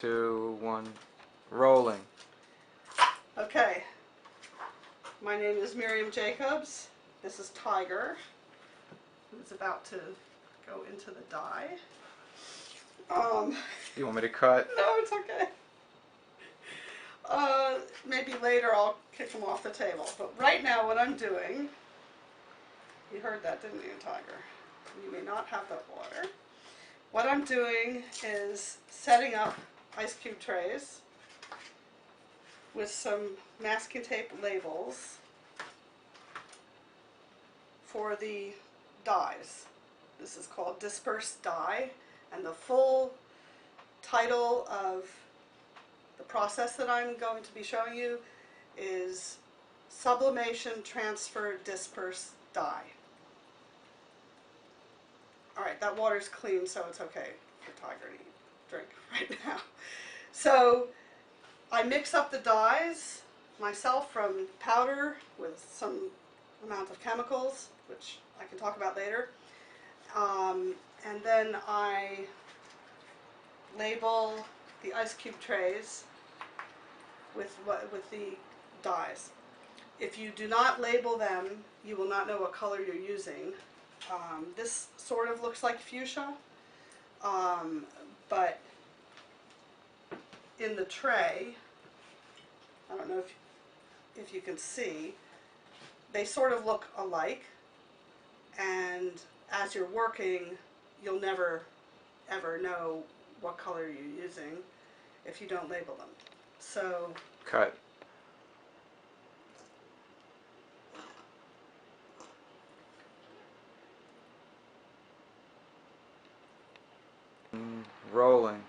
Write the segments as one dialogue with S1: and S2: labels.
S1: 2, 1, rolling.
S2: Okay, my name is Miriam Jacobs. This is Tiger, who's about to go into the dye.
S1: You want me to cut?
S2: No, it's okay. Maybe later I'll kick them off the table. But right now what I'm doing, you heard that, didn't you, Tiger? You may not have that water. What I'm doing is setting up ice cube trays with some masking tape labels for the dyes. This is called Disperse dye, and the full title of the process that I'm going to be showing you is Sublimation Transfer Disperse dye. Alright, that water's clean, so it's okay for Tiger to drink right now. So I mix up the dyes myself from powder with some amount of chemicals, which I can talk about later. And then I label the ice cube trays with the dyes. If you do not label them, you will not know what color you're using. This sort of looks like fuchsia, but in the tray, I don't know if you can see, they sort of look alike, and as you're working, you'll never ever know what color you're using if you don't label them. So
S1: Cut. Rolling.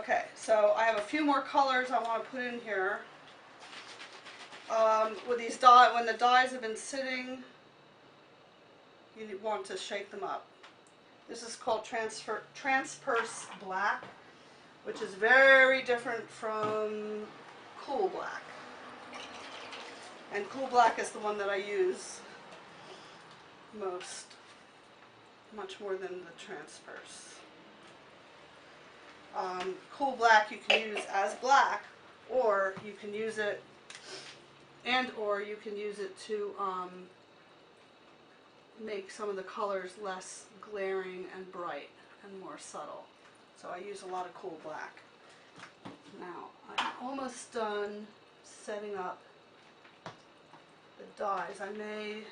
S2: okay, so I have a few more colors I want to put in here. With these when the dyes have been sitting, you want to shake them up. This is called Disperse Black, which is very different from Cool Black. And Cool Black is the one that I use much more than the Disperse. Cool Black you can use as black, or you can use it to make some of the colors less glaring and bright and more subtle. So I use a lot of Cool Black. Now I'm almost done setting up the dyes. I may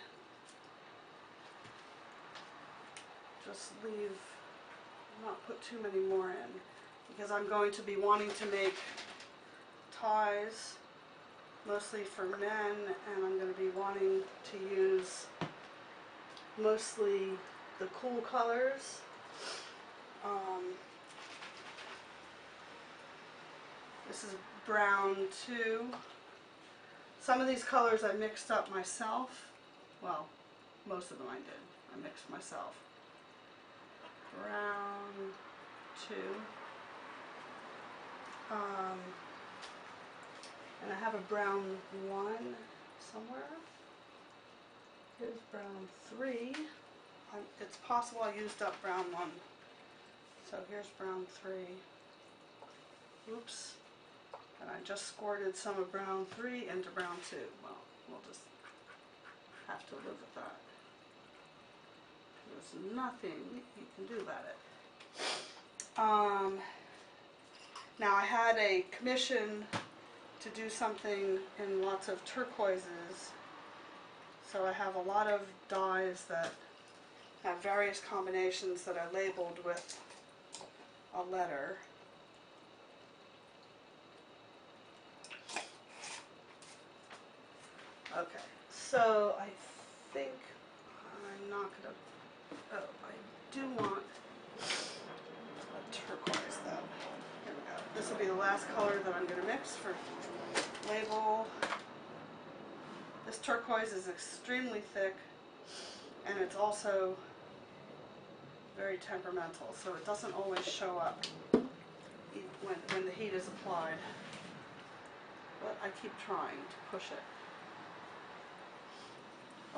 S2: just not put too many more in, because I'm going to be wanting to make ties mostly for men, and I'm going to be wanting to use mostly the cool colors. This is brown 2. Some of these colors I mixed up myself. Well, most of them I did. I mixed myself. Brown 2. And I have a brown 1 somewhere. Here's brown 3. It's possible I used up brown 1. So here's brown 3. Oops. And I just squirted some of brown 3 into brown 2. Well, we'll just have to live with that. There's nothing you can do about it. Now I had a commission to do something in lots of turquoises, so I have a lot of dyes that have various combinations that are labeled with a letter. Okay, so I think I'm not going to, I do want a turquoise though. Here we go. This will be the last color that I'm going to mix for label. This turquoise is extremely thick, and it's also very temperamental, so it doesn't always show up when the heat is applied. But I keep trying to push it.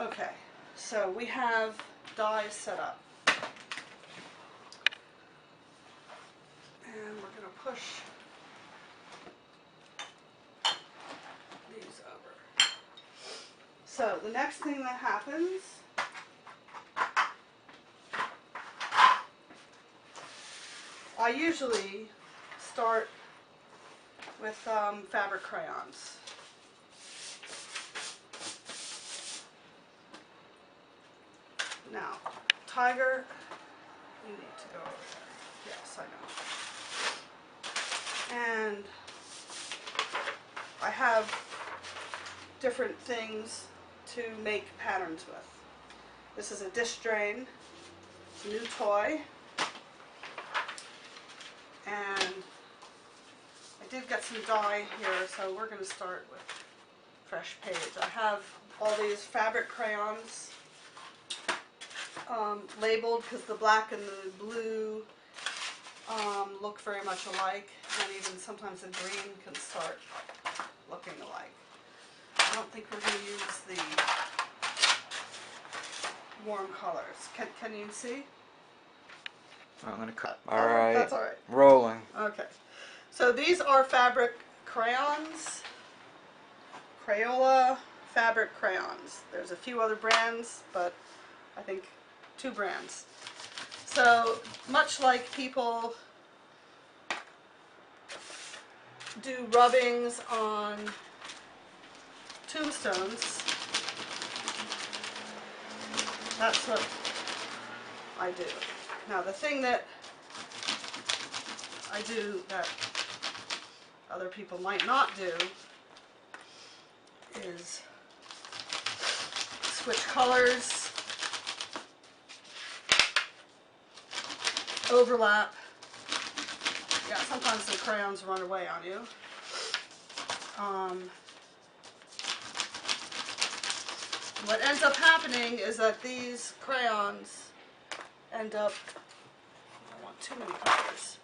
S2: Okay, so we have dyes set up. And we're going to push So the next thing that happens I usually start with fabric crayons. Now, Tiger, you need to go over there. Yes, I know. And I have different things to make patterns with. This is a dish drain, new toy, and I did get some dye here, so we're going to start with fresh page. I have all these fabric crayons labeled because the black and the blue look very much alike, and even sometimes the green can start looking alike. I don't think we're going to use the warm colors. Can you see?
S1: I'm going to cut. Alright.
S2: That's alright.
S1: Rolling.
S2: Okay. So these are fabric crayons. Crayola fabric crayons. There's a few other brands, but I think 2 brands. So much like people do rubbings on tombstones, that's what I do. Now the thing that I do that other people might not do is switch colors, overlap. Yeah, sometimes the crayons run away on you. What ends up happening is that these crayons end up, I don't want too many colors,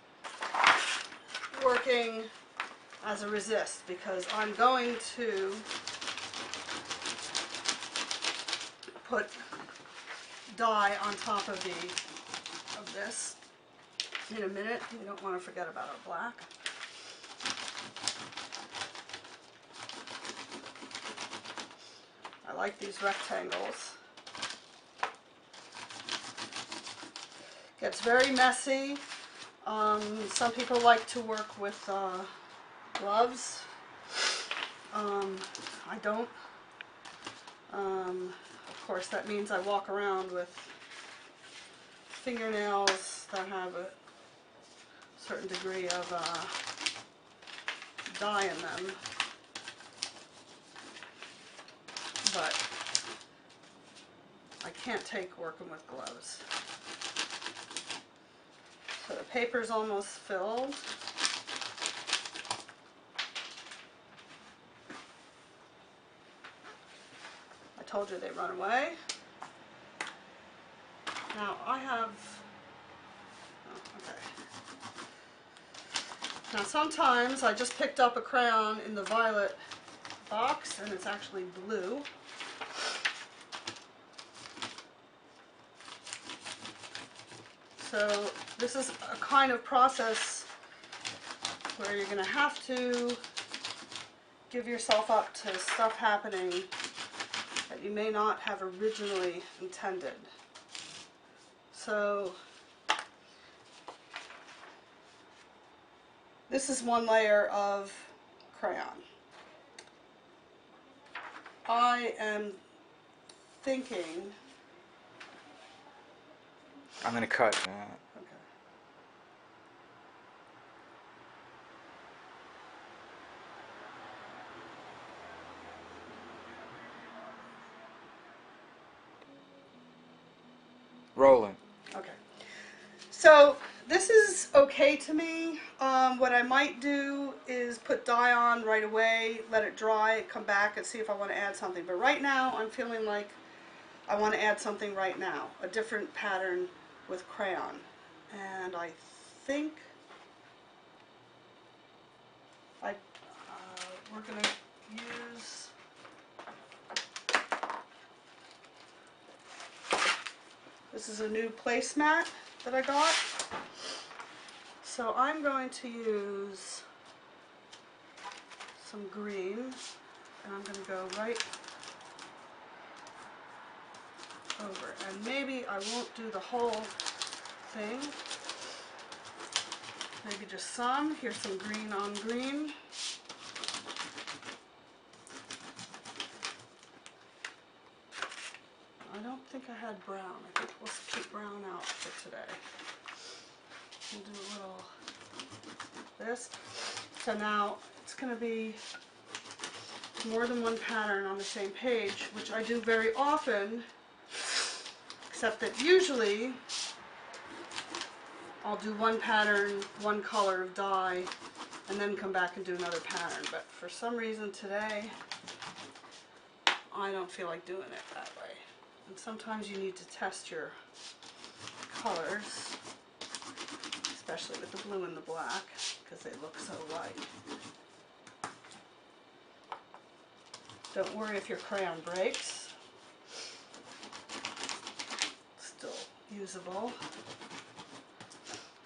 S2: working as a resist, because I'm going to put dye on top of this in a minute. We don't want to forget about our black. I like these rectangles. Gets very messy. Some people like to work with gloves. I don't. Of course, that means I walk around with fingernails that have a certain degree of dye in them. But I can't take working with gloves. So the paper's almost filled. I told you they run away. Now I have, okay. Now sometimes I just picked up a crayon in the violet box and it's actually blue. So this is a kind of process where you're going to have to give yourself up to stuff happening that you may not have originally intended. So this is one layer of crayon. I am thinking,
S1: I'm going to cut.
S2: okay.
S1: Rolling.
S2: Okay. So this is okay to me. What I might do is put dye on right away, let it dry, come back and see if I want to add something. But right now I'm feeling like I want to add something right now, a different pattern with crayon. And I think we're going to use this is a new placemat that I got. So I'm going to use some green, and I'm going to go right over. And maybe I won't do the whole thing. Maybe just some. Here's some green on green. I don't think I had brown. I think we'll keep brown out for today. We'll do a little this. So now it's going to be more than one pattern on the same page, which I do very often, except that usually I'll do one pattern, one color of dye, and then come back and do another pattern. But for some reason today, I don't feel like doing it that way. And sometimes you need to test your colors, especially with the blue and the black, because they look so light. Don't worry if your crayon breaks. Still usable.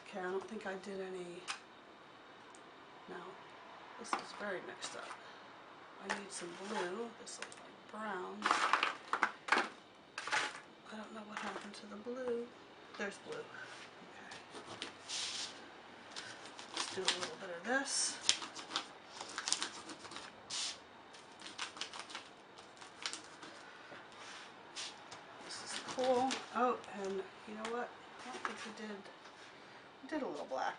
S2: Okay, I don't think I did any. No, this is very mixed up. I need some blue. This looks like brown. I don't know what happened to the blue. There's blue. Okay. Let's do a little bit of this. This is cool. Oh, and you know what? I don't think we did a little black.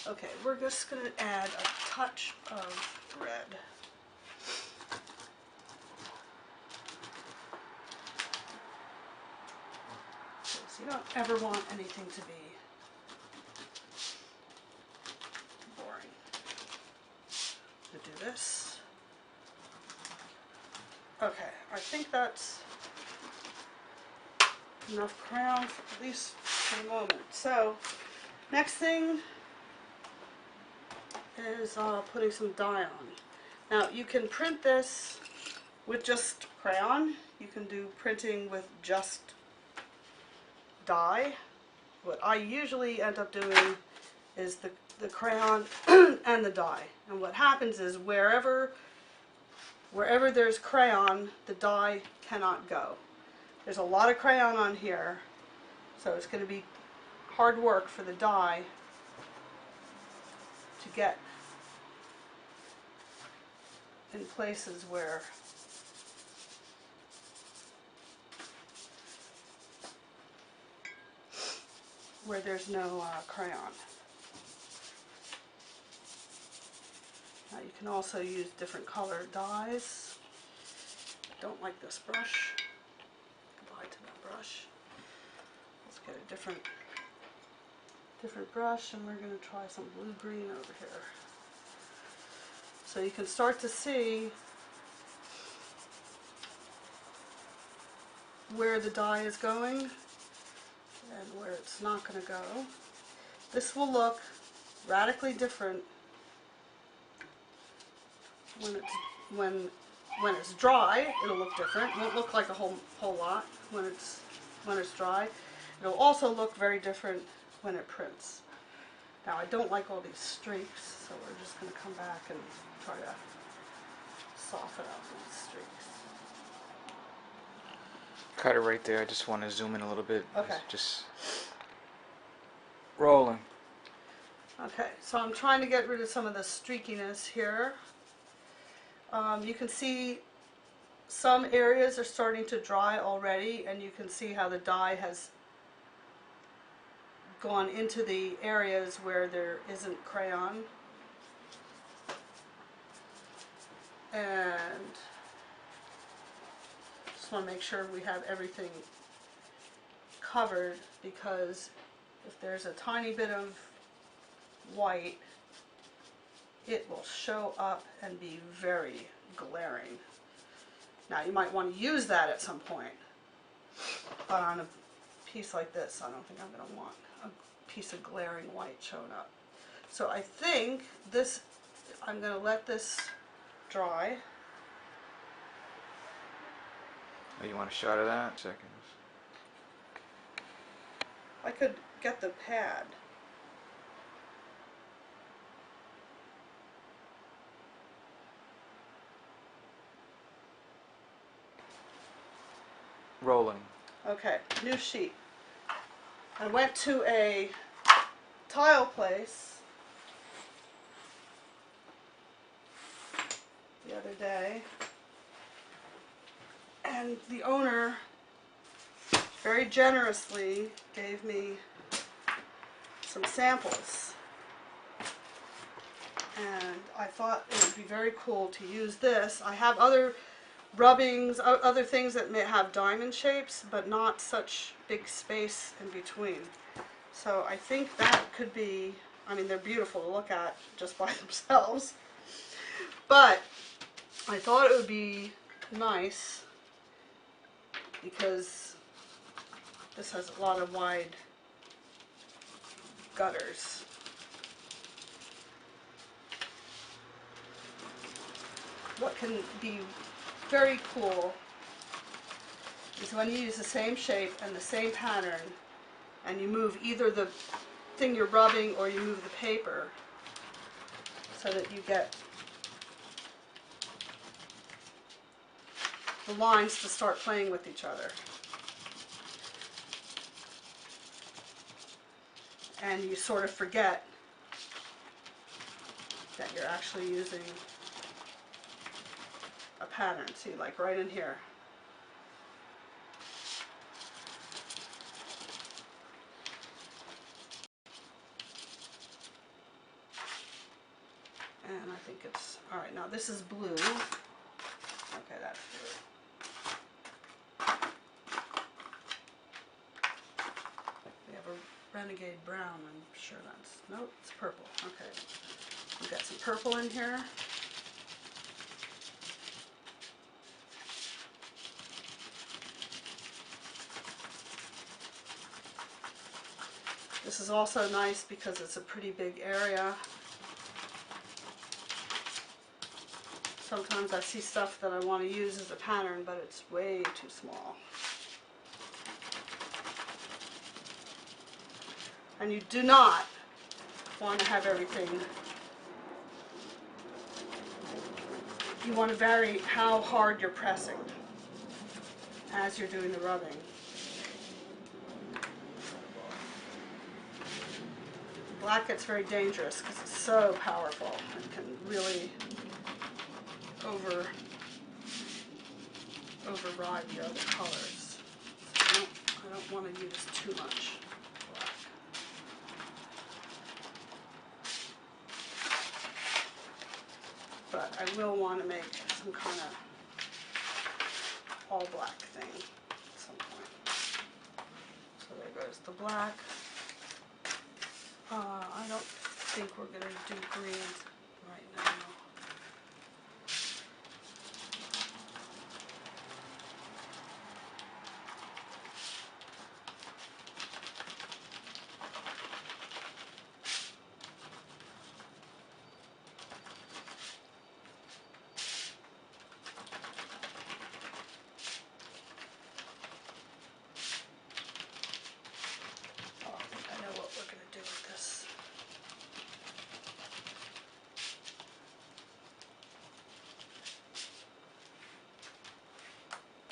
S2: Okay, we're just going to add a touch of red. So you don't ever want anything to be boring. We'll do this. Okay, I think that's enough crayon, at least for the moment. So, next thing is putting some dye on. Now, you can print this with just crayon. You can do printing with just dye. What I usually end up doing is the crayon and the dye. And what happens is wherever there's crayon, the dye cannot go. There's a lot of crayon on here, so it's going to be hard work for the dye to get in places where there's no crayon. Now you can also use different colored dyes. I don't like this brush. Goodbye to that brush. Let's get a different brush, and we're going to try some blue-green over here. So you can start to see where the dye is going and where it's not going to go. This will look radically different when it's dry. It'll look different. It won't look like a whole lot when it's dry. It'll also look very different when it prints. Now I don't like all these streaks, so we're just going to come back and try to soften out these streaks.
S1: Cut it right there. I just want to zoom in a little bit.
S2: Okay.
S1: Just rolling.
S2: Okay, so I'm trying to get rid of some of the streakiness here. You can see some areas are starting to dry already, and you can see how the dye has gone into the areas where there isn't crayon. And just want to make sure we have everything covered, because if there's a tiny bit of white, it will show up and be very glaring. Now you might want to use that at some point, but on a piece like this, I don't think I'm going to want a piece of glaring white showing up. So I think this, I'm going to let this dry.
S1: Oh, you want a shot of that? Seconds.
S2: I could get the pad.
S1: Rolling.
S2: Okay, new sheet. I went to a tile place the other day, and the owner very generously gave me some samples, and I thought it would be very cool to use this. I have other rubbings, other things that may have diamond shapes, but not such big space in between. So I think that could be, I mean, they're beautiful to look at just by themselves, but I thought it would be nice because this has a lot of wide gutters. What can be very cool is when you use the same shape and the same pattern, and you move either the thing you're rubbing or you move the paper so that you get the lines to start playing with each other. And you sort of forget that you're actually using a pattern. See, like right in here. And I think it's, all right, now this is blue. Okay, that's blue. We have a renegade brown, I'm sure that's, nope, it's purple. Okay, we've got some purple in here. This is also nice because it's a pretty big area. Sometimes I see stuff that I want to use as a pattern, but it's way too small. And you do not want to have everything. You want to vary how hard you're pressing as you're doing the rubbing. Black gets very dangerous because it's so powerful. It can really override the other colors. So I don't want to use too much black. But I will want to make some kind of all black thing at some point. So there goes the black. I don't think we're going to do green right now. Oh, I think I know what we're going to do with this.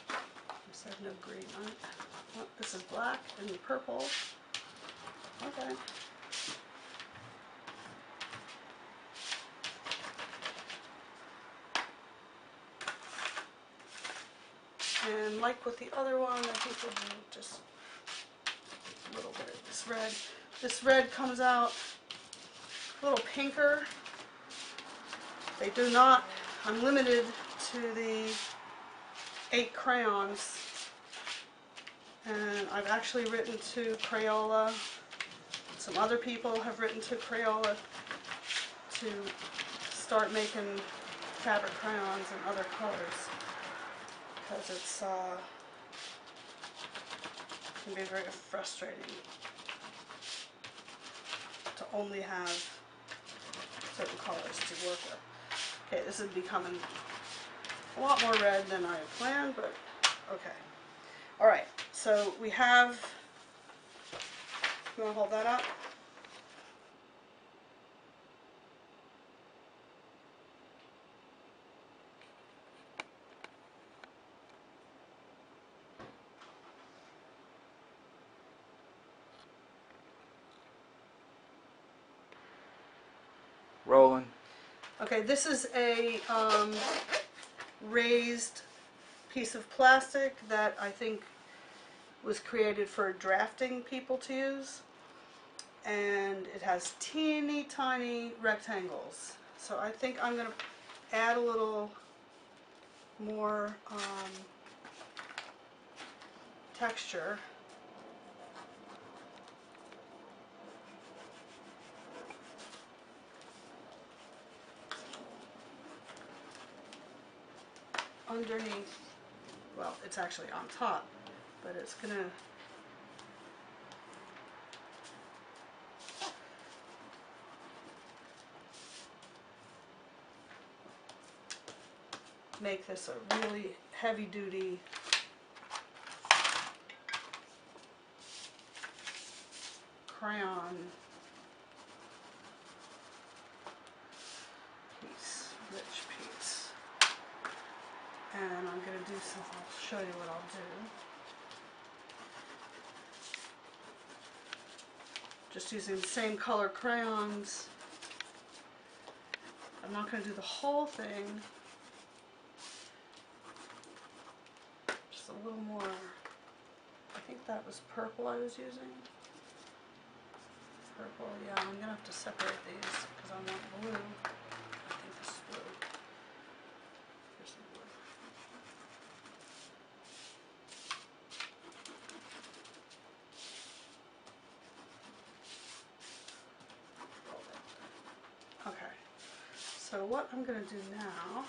S2: I said no green on it. Oh, this is black and purple. Okay. And like with the other one, I think we'll do just a little bit of this red. This red comes out a little pinker. They do not, I'm limited to the 8 crayons. And I've actually written to Crayola. Some other people have written to Crayola to start making fabric crayons in other colors. Because it's can be very frustrating to only have certain colors to work with. Okay, this is becoming a lot more red than I had planned, but okay. Alright, so we have, you want to hold that up?
S1: rolling.
S2: Okay, this is a raised piece of plastic that I think was created for drafting people to use. And it has teeny tiny rectangles. So I think I'm going to add a little more texture. Underneath, well, it's actually on top, but it's going to make this a really heavy-duty crayon piece, rich piece. And I'm going to do some, I'll show you what I'll do. Just using the same color crayons. I'm not going to do the whole thing. Just a little more. I think that was purple I was using. Purple, yeah, I'm going to have to separate these because I want blue. I think this is blue. Here's some blue. Okay, so what I'm going to do now,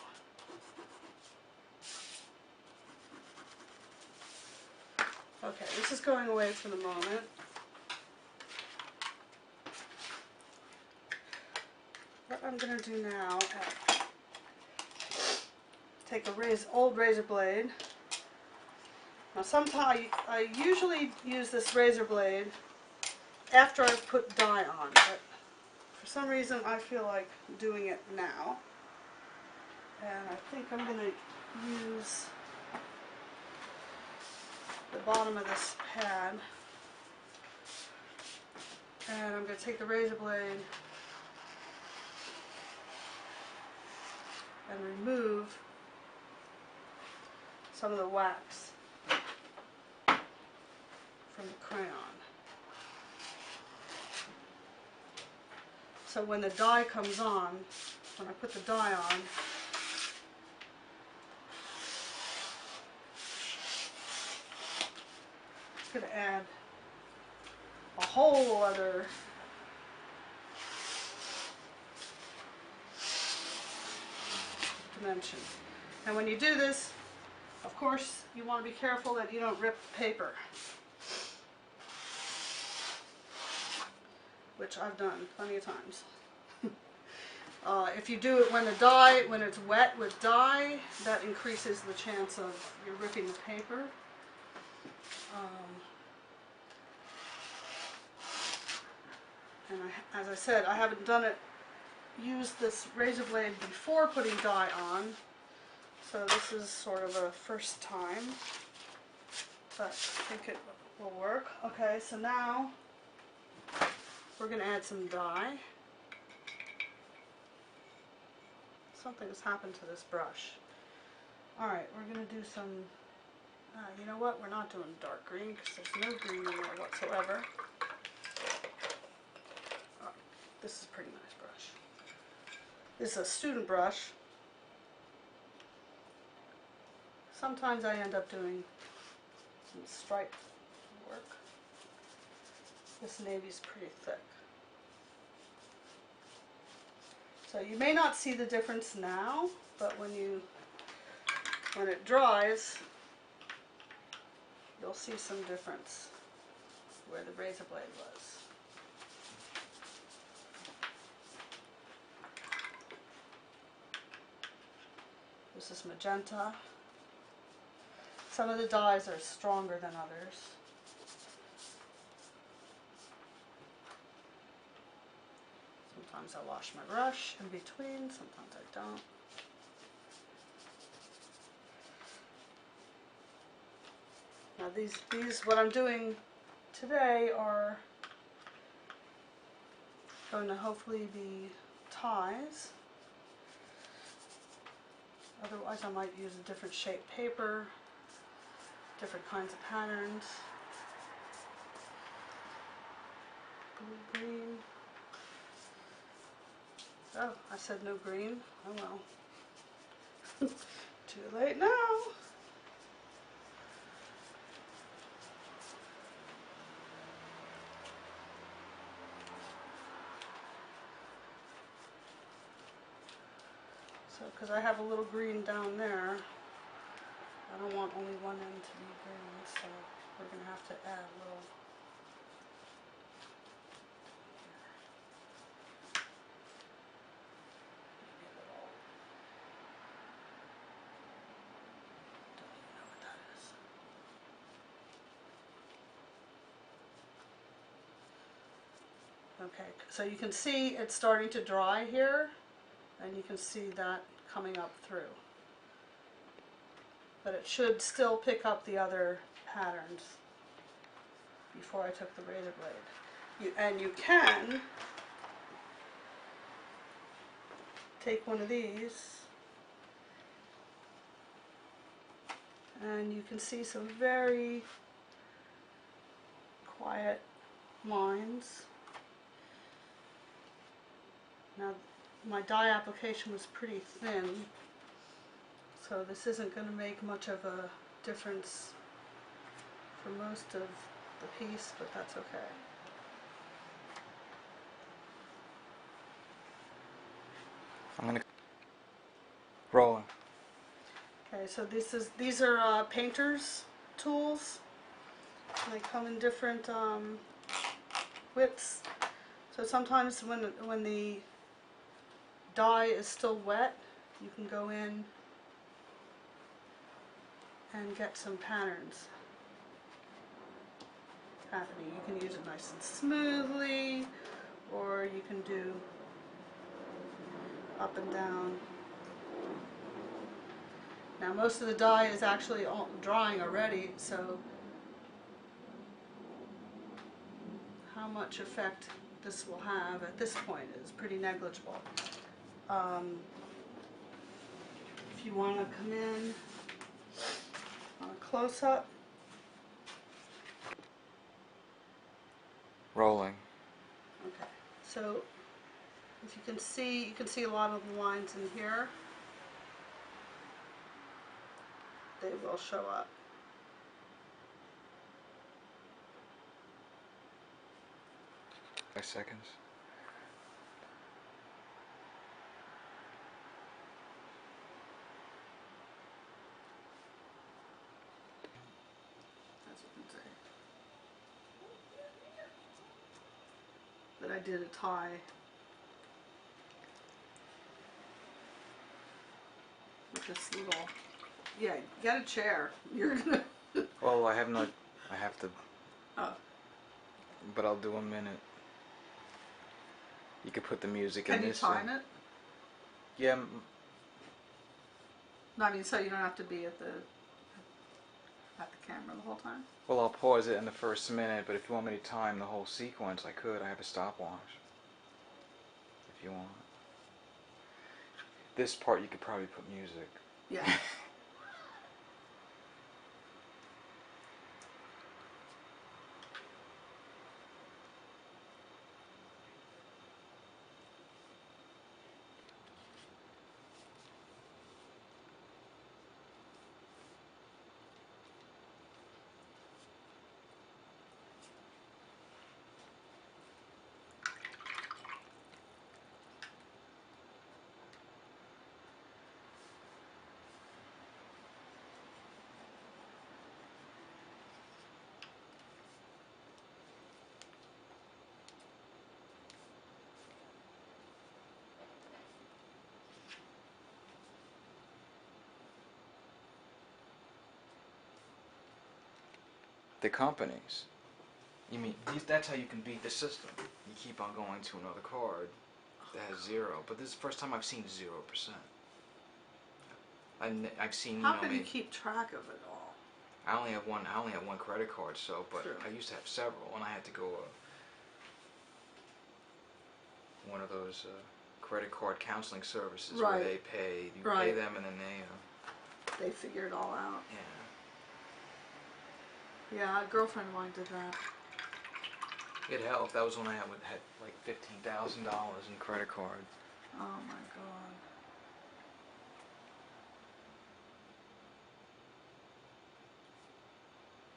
S2: okay, this is going away for the moment. What I'm going to do now, take a old razor blade. Now sometimes I usually use this razor blade after I've put dye on, but for some reason I feel like doing it now. And I think I'm going to use the bottom of this pad, and I'm going to take the razor blade and remove some of the wax from the crayon. So when the dye comes on, when I put the dye on, it's going to add a whole other dimension. And when you do this, of course, you want to be careful that you don't rip the paper, which I've done plenty of times. If you do it when it's wet with dye, that increases the chance of you ripping the paper. And as I said, I haven't used this razor blade before putting dye on, so this is sort of a first time, but I think it will work. Okay, so now we're going to add some dye. Something has happened to this brush. Alright, we're going to do some, you know what, we're not doing dark green because there's no green in there whatsoever. Oh, this is a pretty nice brush. This is a student brush. Sometimes I end up doing some stripe work. This navy's pretty thick. So you may not see the difference now, but when it dries, you'll see some difference where the razor blade was. This is magenta. Some of the dyes are stronger than others. Sometimes I wash my brush in between, sometimes I don't. Now these what I'm doing today are going to hopefully be ties. Otherwise I might use a different shaped paper, different kinds of patterns. Blue, green. Oh, I said no green. Oh well. Too late now. So, because I have a little green down there, I don't want only one end to be green, so we're going to have to add a little. Don't even know what that is. Okay, so you can see it's starting to dry here, and you can see that coming up through. But it should still pick up the other patterns before I took the razor blade. And you can take one of these and you can see some very quiet lines. Now my dye application was pretty thin, so this isn't going to make much of a difference for most of the piece, but that's okay.
S1: I'm gonna roll.
S2: Okay, so these are painter's tools. And they come in different widths. So sometimes when the dye is still wet, you can go in and get some patterns happening. You can use it nice and smoothly, or you can do up and down. Now most of the dye is actually drying already, so how much effect this will have at this point is pretty negligible. If you want to come in on a close-up,
S1: Rolling.
S2: okay, so if you can see a lot of the lines in here. They will show up.
S1: 5 seconds.
S2: As you can see. That I did a tie. With this little, yeah, get a chair. You're gonna.
S1: Well, I have to,
S2: Oh.
S1: but I'll do a minute. You could put the music in
S2: Can you
S1: this.
S2: time it?
S1: Yeah.
S2: No, I mean, so you don't have to be at the camera the whole time.
S1: Well, I'll pause it in the first minute, but if you want me to time the whole sequence, I could. I have a stopwatch. If you want. This part you could probably put music.
S2: Yeah.
S1: The companies. You mean that's how you can beat the system? You keep on going to another card that has 0, but this is the first time I've seen 0%. I've seen.
S2: How can you keep track of it all?
S1: I only have one. I only have one credit card, so but
S2: True.
S1: I used to have several, and I had to go one of those credit card counseling services
S2: Right.
S1: where they pay, you pay
S2: Right.
S1: them and then
S2: They figure it all out.
S1: yeah.
S2: Yeah, a girlfriend of mine did that.
S1: It helped. That was when I had like $15,000 in credit card.
S2: Oh my god.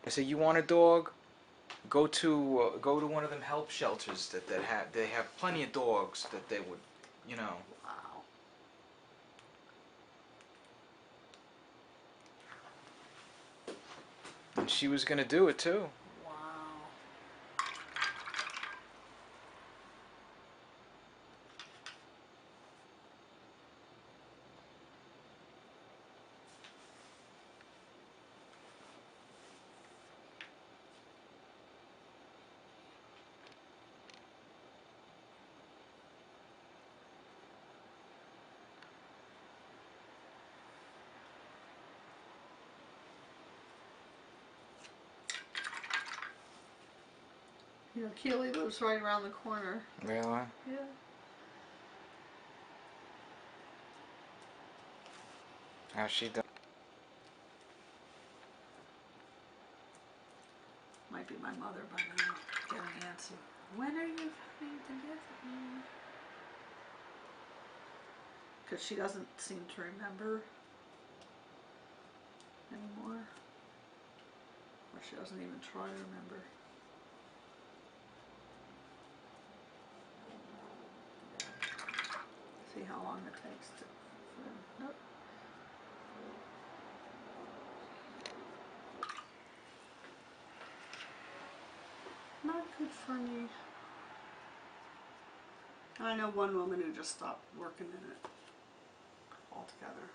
S1: I said, you want a dog? Go to one of them help shelters they have plenty of dogs that they would, you know.
S2: Wow.
S1: And she was gonna do it too.
S2: Wow. You know, Keely lives right around the corner.
S1: Really?
S2: Yeah.
S1: How's she done?
S2: Might be my mother by now. Getting antsy. When are you coming to visit me? Because she doesn't seem to remember anymore. Or she doesn't even try to remember. See how long it takes to. Nope. Not good for me. I know one woman who just stopped working in it altogether.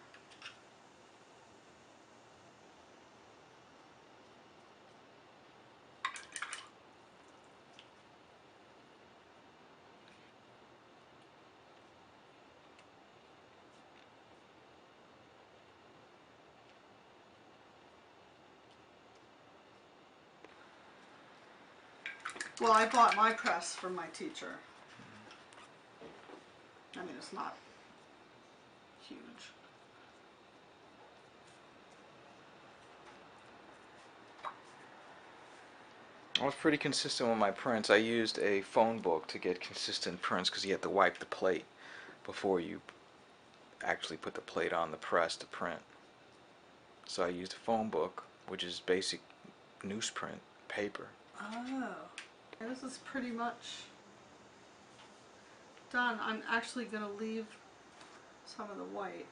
S2: Well, I bought my press from my teacher. I mean, it's not huge.
S1: I was pretty consistent with my prints. I used a phone book to get consistent prints because you have to wipe the plate before you actually put the plate on the press to print. So I used a phone book, which is basic newsprint paper.
S2: Oh, this is pretty much done. I'm actually going to leave some of the white,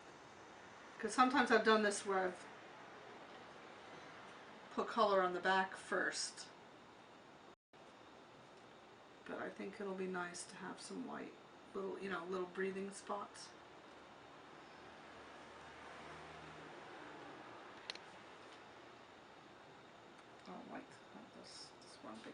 S2: because sometimes I've done this where I've put color on the back first, but I think it'll be nice to have some white, little breathing spots. I don't like this one big.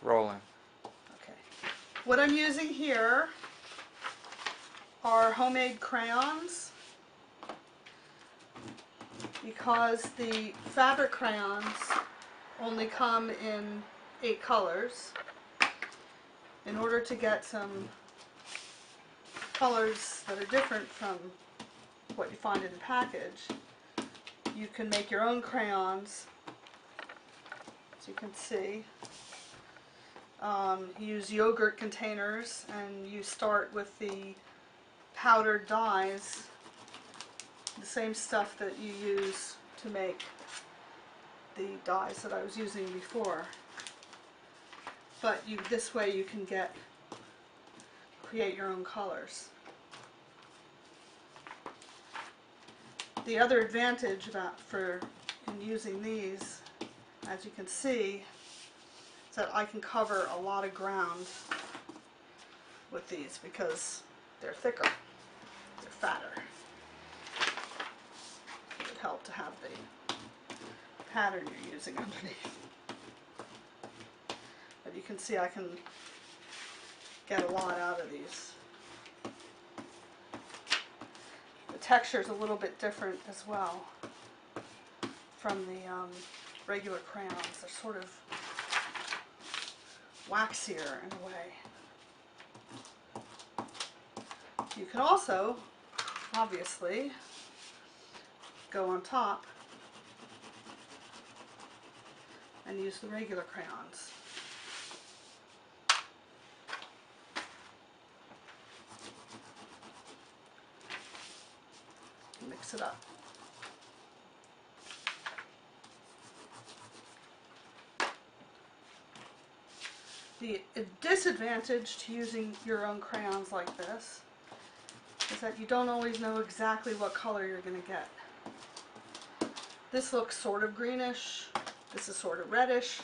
S1: Rolling.
S2: Okay. What I'm using here are homemade crayons, because the fabric crayons only come in 8 colors. In order to get some colors that are different from what you find in the package, you can make your own crayons, as you can see. Use yogurt containers, and you start with the powdered dyes, the same stuff that you use to make the dyes that I was using before. But this way you can create your own colors. The other advantage in using these, as you can see, is that I can cover a lot of ground with these because they're thicker, they're fatter. It would help to have the pattern you're using underneath. can see I can get a lot out of these. The texture is a little bit different as well from the regular crayons. They're sort of waxier in a way. You can also, obviously, go on top and use the regular crayons. Mix it up. The disadvantage to using your own crayons like this is that you don't always know exactly what color you're going to get. This looks sort of greenish, this is sort of reddish,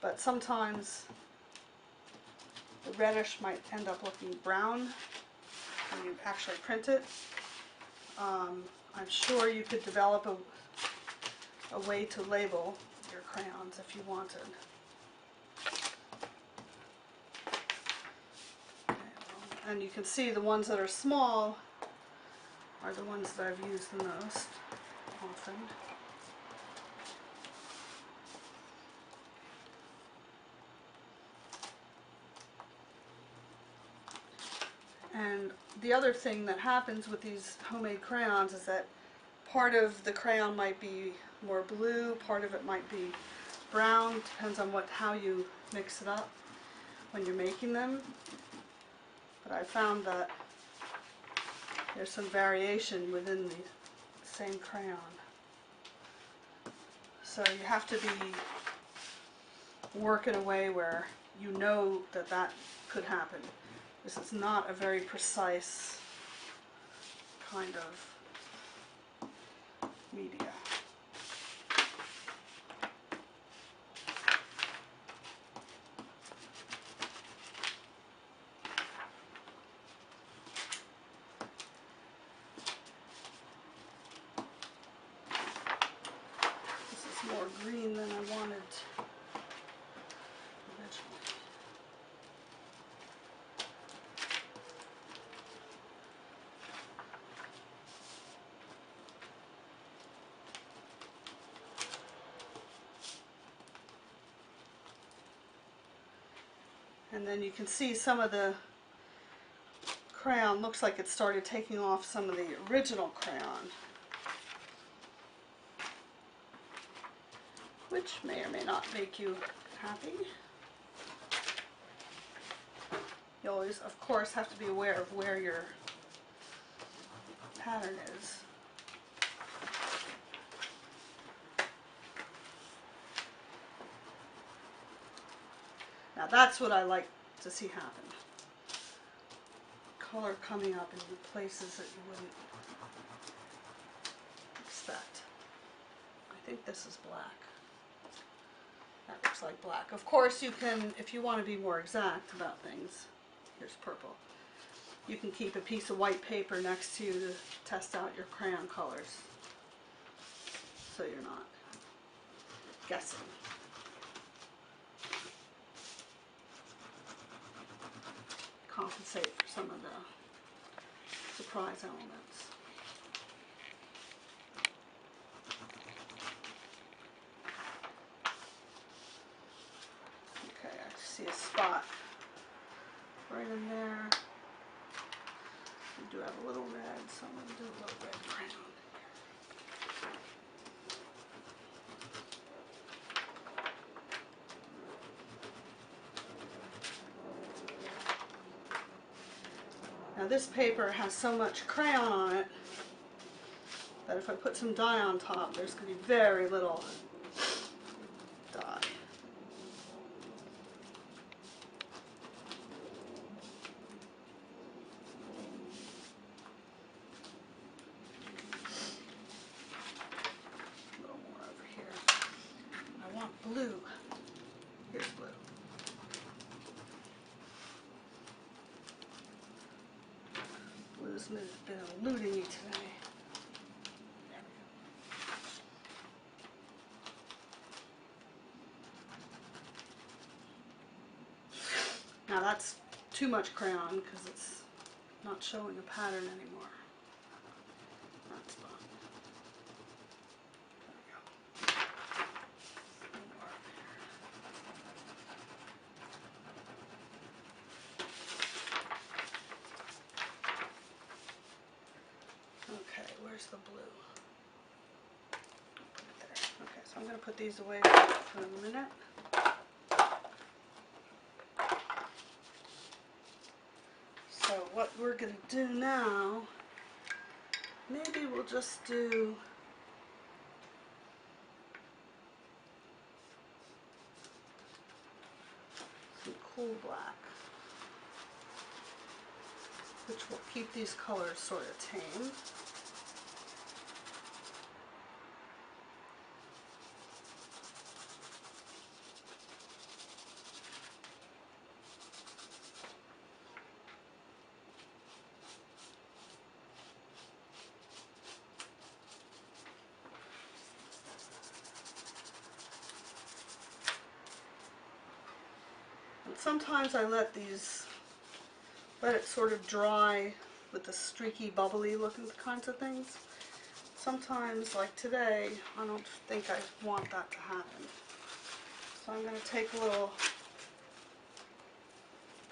S2: but sometimes the reddish might end up looking brown when you actually print it. I'm sure you could develop a way to label your crayons if you wanted. And you can see the ones that are small are the ones that I've used the most often. And the other thing that happens with these homemade crayons is that part of the crayon might be more blue, part of it might be brown, depends on how you mix it up when you're making them. But I found that there's some variation within the same crayon. So you have to be work in a way where you know that that could happen. This is not a very precise kind of media. This is more green than I wanted originally. And then you can see some of the crayon looks like it started taking off some of the original crayon, which may or may not make you happy. You always, of course, have to be aware of where your pattern is. Now that's what I like to see happen. Color coming up in places that you wouldn't expect. I think this is black. That looks like black. Of course you can, if you want to be more exact about things, here's purple. You can keep a piece of white paper next to you to test out your crayon colors, so you're not guessing. Compensate for some of the surprise elements. Okay, I see a spot right in there. We do have a little red, so I'm going to do a little red crayon. Now this paper has so much crayon on it that if I put some dye on top, there's going to be very little dye. A little more over here. I want blue. Here's blue. Blue's been eluding me today. There we go. Now that's too much crayon because it's not showing a pattern anymore. That's fine. There we go. One more. Okay, where's the blue? Put it there. Okay, so I'm going to put these away for a minute. So what we're going to do now, maybe we'll just do some cool black, which will keep these colors sort of tame. And sometimes I let it sort of dry with the streaky, bubbly looking kinds of things. Sometimes, like today, I don't think I want that to happen. So I'm going to take a little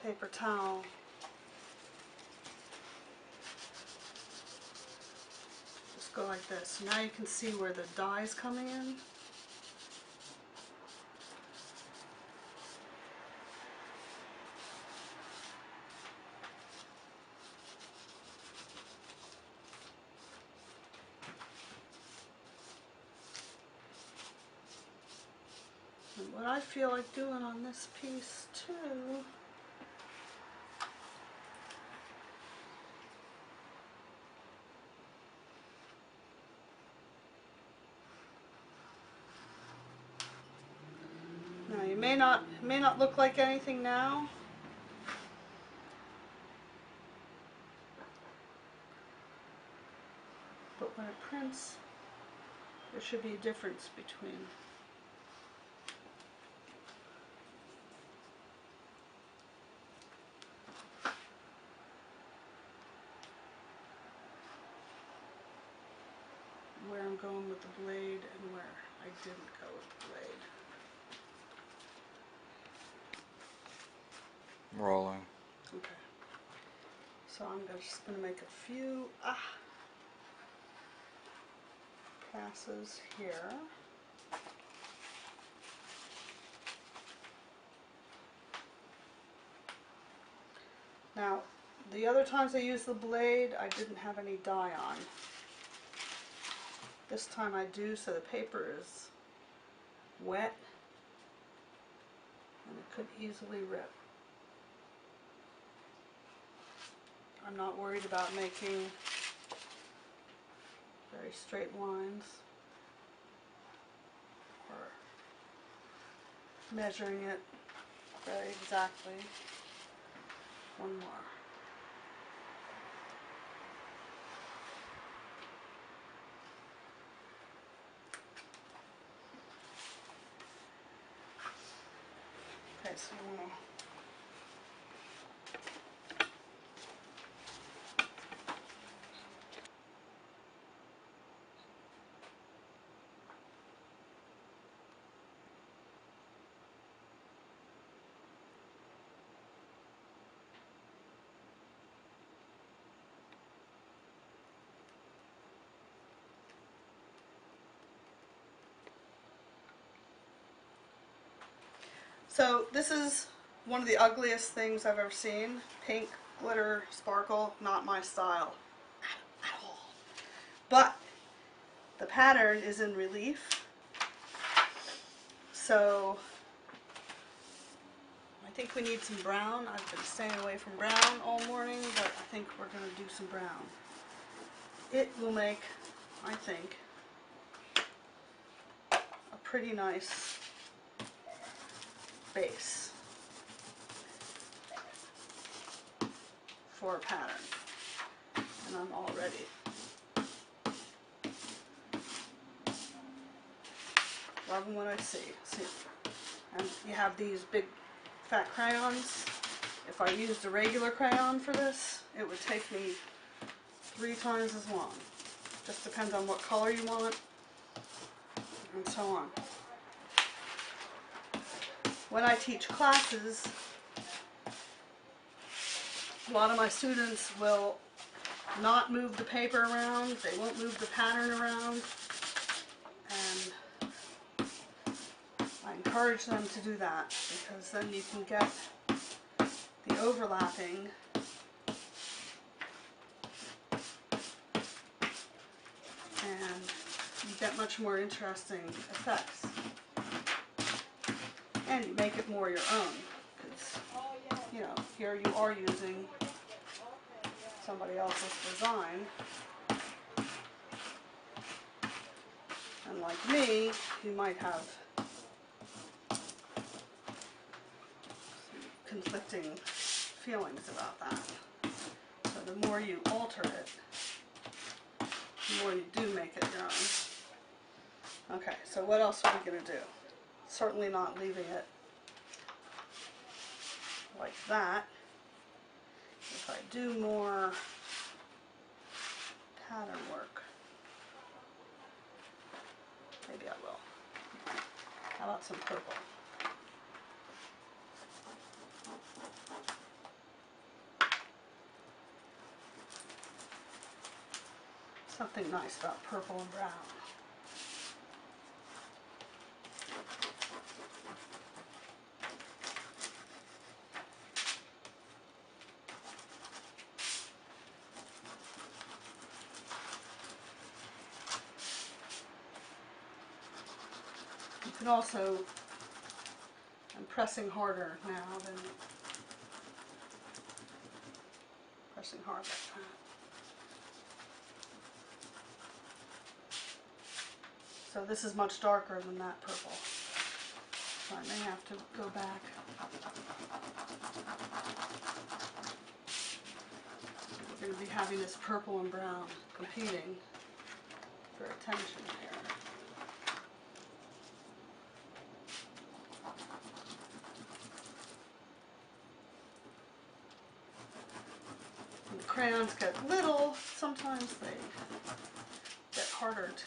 S2: paper towel, just go like this. Now you can see where the dye is coming in. And what I feel like doing on this piece too, now it may not look like anything now, but when it prints, there should be a difference between. Where I'm going with the blade and where I didn't go with the blade.
S1: Rolling.
S2: Okay. So I'm just going to make a few passes here. Now, the other times I used the blade, I didn't have any dye on. This time I do, so the paper is wet and it could easily rip. I'm not worried about making very straight lines or measuring it very exactly. One more. Okay, so I'm going to So this is one of the ugliest things I've ever seen. Pink, glitter, sparkle, not my style at all. But the pattern is in relief. So I think we need some brown. I've been staying away from brown all morning, but I think we're going to do some brown. It will make, I think, a pretty nice base for a pattern. And I'm all ready. Loving what I see. And you have these big fat crayons. If I used a regular crayon for this, it would take me 3 times as long. Just depends on what color you want, and so on. When I teach classes, a lot of my students will not move the paper around, they won't move the pattern around, and I encourage them to do that because then you can get the overlapping and you get much more interesting effects. And you make it more your own because, you know, here you are using somebody else's design. And like me, you might have conflicting feelings about that. So the more you alter it, the more you do make it your own. Okay, so what else are we going to do? Certainly not leaving it like that. If I do more pattern work, maybe I will. How about some purple? Something nice about purple and brown. You can also, I'm pressing harder now than pressing hard like that. So this is much darker than that purple. So I may have to go back. We're going to be having this purple and brown competing for attention here. When the crayons get little, sometimes they get harder to use.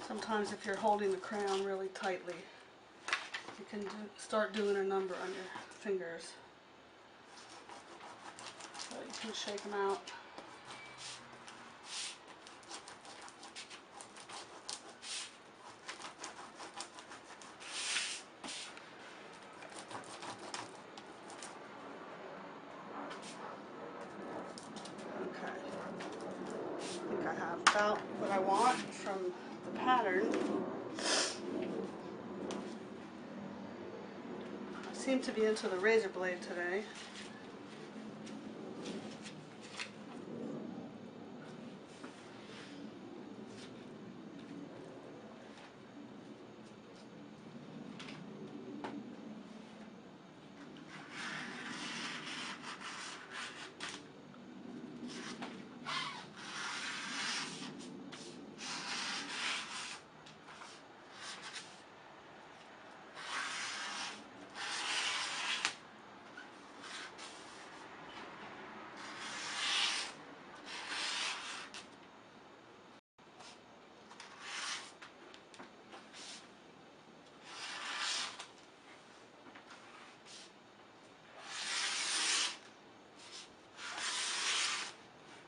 S2: Sometimes if you're holding the crayon really tightly, you can start doing a number on your fingers. So you can shake them out. Okay. I think I have about what I want from the pattern. I seem to be into the razor blade today.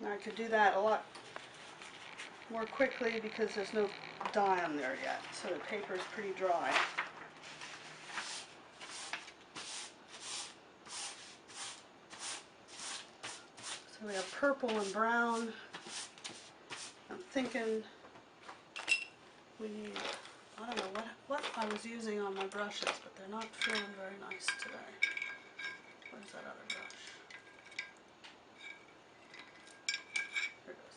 S2: Now I could do that a lot more quickly because there's no dye on there yet, so the paper is pretty dry. So we have purple and brown. I'm thinking we need, I don't know what I was using on my brushes, but they're not feeling very nice today. Where's that other brush? Here it is.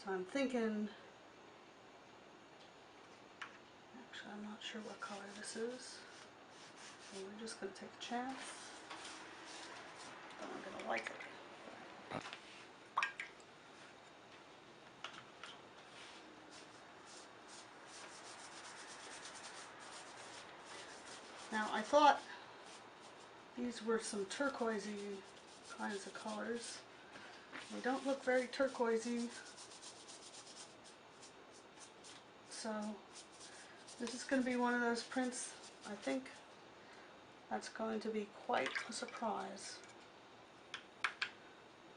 S2: So I'm thinking, actually I'm not sure what color this is. So we're just going to take a chance. But I'm going to like it. Now I thought these were some turquoisey kinds of colors. They don't look very turquoisey. So this is going to be one of those prints, I think that's going to be quite a surprise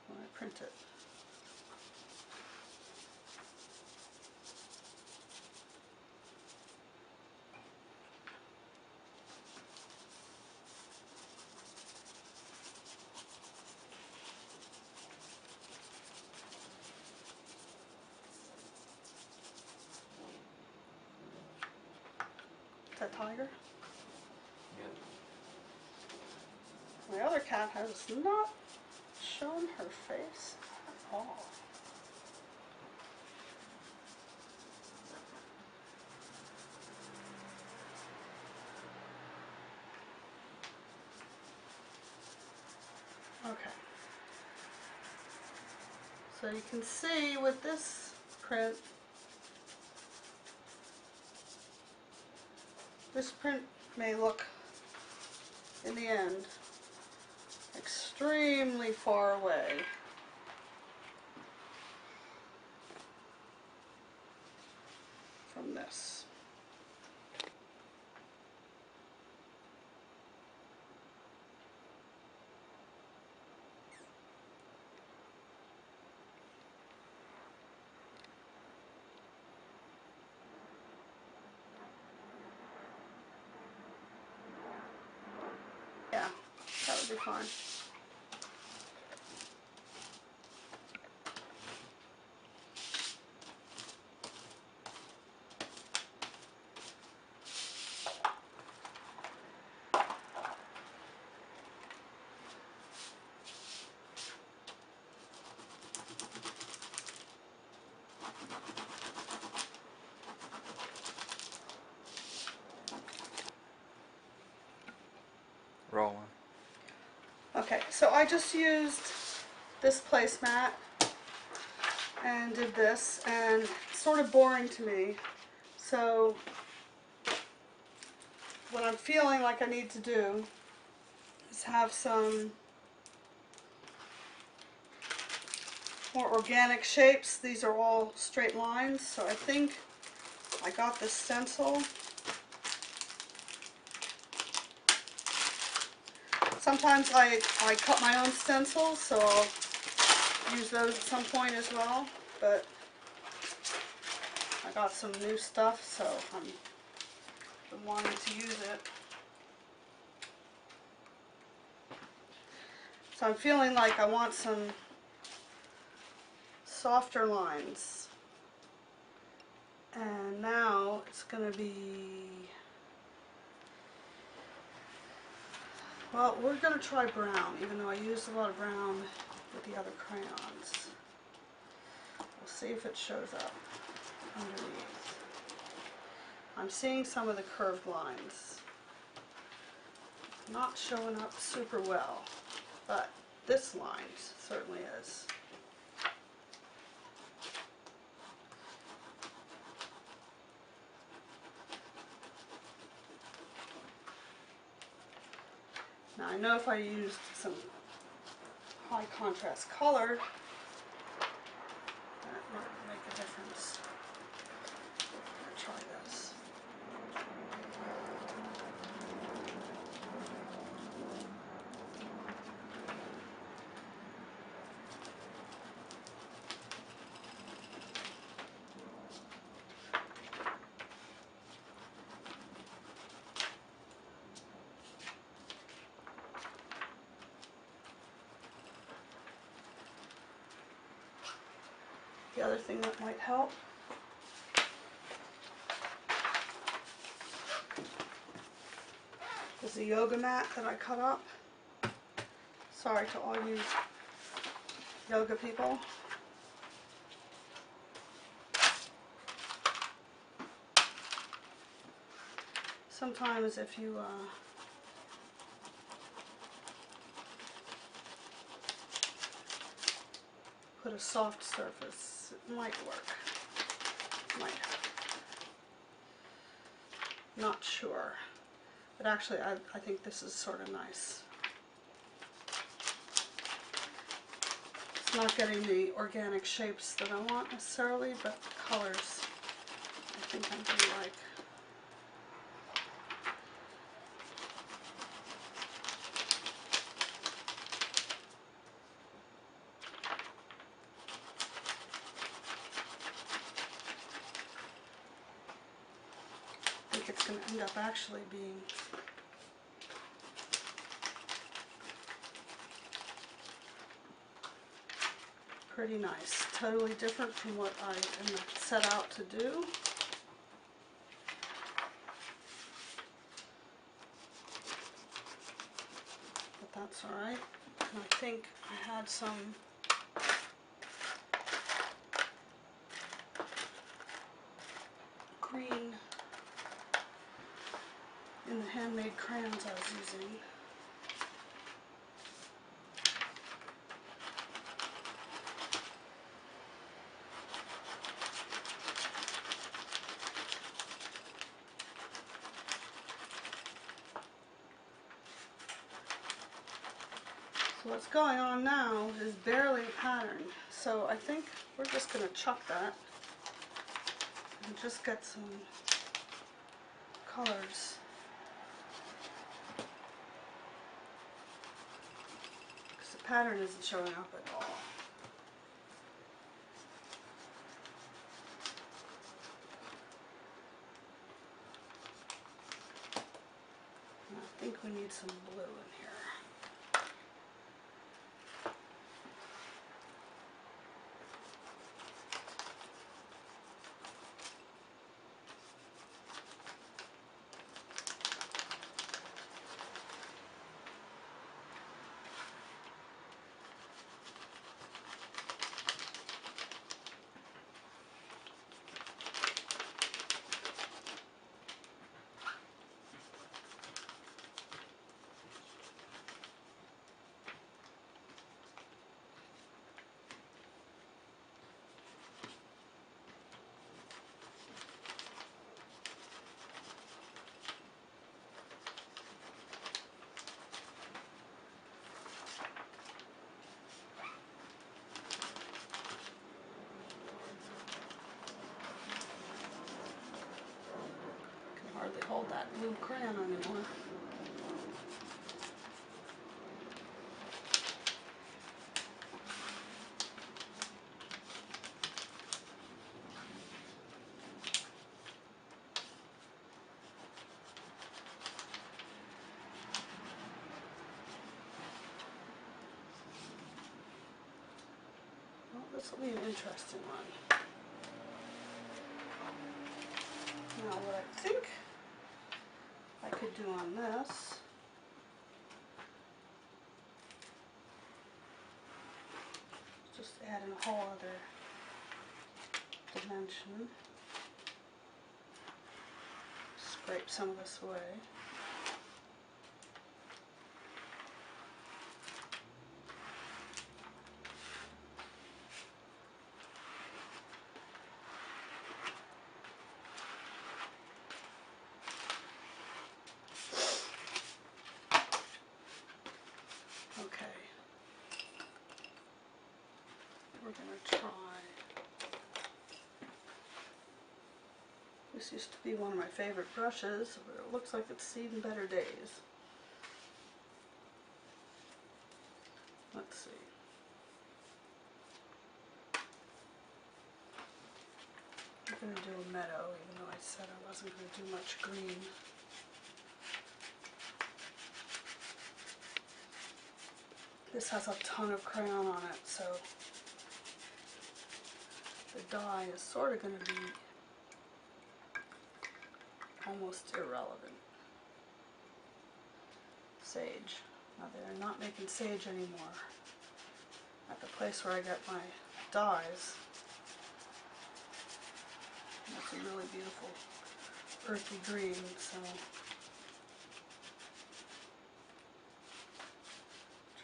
S2: when I print it. Is that Tiger?
S1: Yeah.
S2: My other cat has not shown her face at all. Okay. So you can see with this print, this print may look, in the end, extremely far away from this. Yeah, that would be fine.
S1: Rolling.
S2: Okay, so I just used this placemat and did this, and it's sort of boring to me. So what I'm feeling like I need to do is have some more organic shapes. These are all straight lines, so I think I got this stencil. Sometimes I cut my own stencils, so I'll use those at some point as well, but I got some new stuff, so I'm been wanting to use it. So I'm feeling like I want some softer lines. And now it's going to be, well, we're going to try brown, even though I used a lot of brown with the other crayons. We'll see if it shows up underneath. I'm seeing some of the curved lines. Not showing up super well, but this line certainly is. Now I know if I used some high contrast color, that might make a difference. I'm going to try this. the other thing that might help. Is a yoga mat that I cut up. Sorry to all you yoga people. Sometimes if you put a soft surface, it might work. Might. Not sure. But actually I think this is sort of nice. It's not getting the organic shapes that I want necessarily, but the colors I think I'm going to like. I think it's going to end up actually being pretty nice. Totally different from what I am set out to do. But that's alright. And I think I had some green in the handmade crayons I was using. So what's going on now is barely a pattern. So I think we're just going to chuck that and just get some colors. Because the pattern isn't showing up at all. And I think we need some blue in here. Hardly hold that blue crayon anymore. Well, this will be an interesting one. Now what I think I could do on this is just add in a whole other dimension. Scrape some of this away. Okay. We're going to try. This used to be one of my favorite brushes, but it looks like it's seen better days. Let's see. I'm going to do a meadow, even though I said I wasn't going to do much green. This has a ton of crayon on it, so the dye is sort of going to be almost irrelevant. Sage. Now they're not making sage anymore. At the place where I get my dyes. That's a really beautiful earthy green, so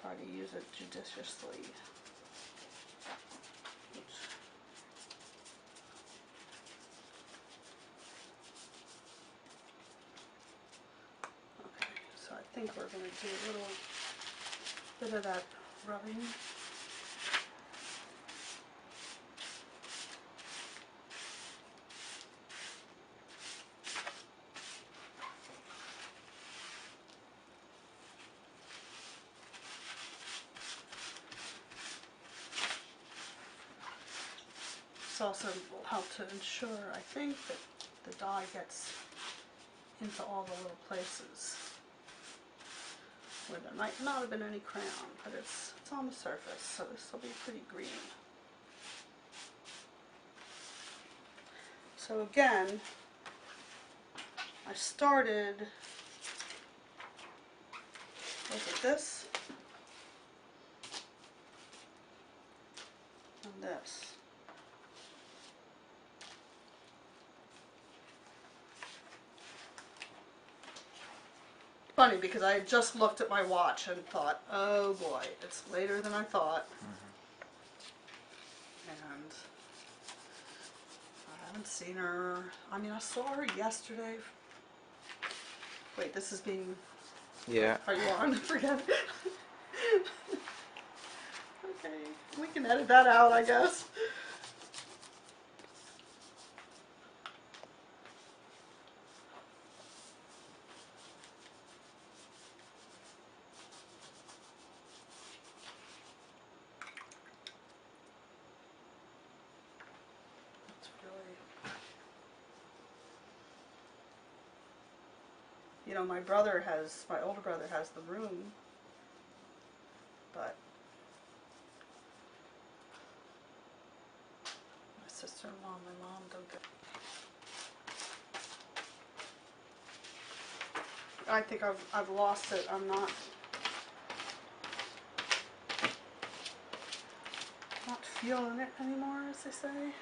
S2: try to use it judiciously. Okay, so I think we're going to do a little bit of that rubbing. This also will help to ensure, I think, that the dye gets into all the little places where there might not have been any crayon, but it's on the surface, so this will be pretty green. So again, I started, look at this, and this. Funny because I had just looked at my watch and thought, oh boy, it's later than I thought. And I haven't seen her. I mean, I saw her yesterday. Wait, this is being...
S1: Yeah.
S2: Are you on? Forget it. Okay, we can edit that out, I guess. It's really... You know, my older brother has the room, but my sister-in-law and my mom don't get... I think I've lost it. I'm not feeling it anymore, as they say.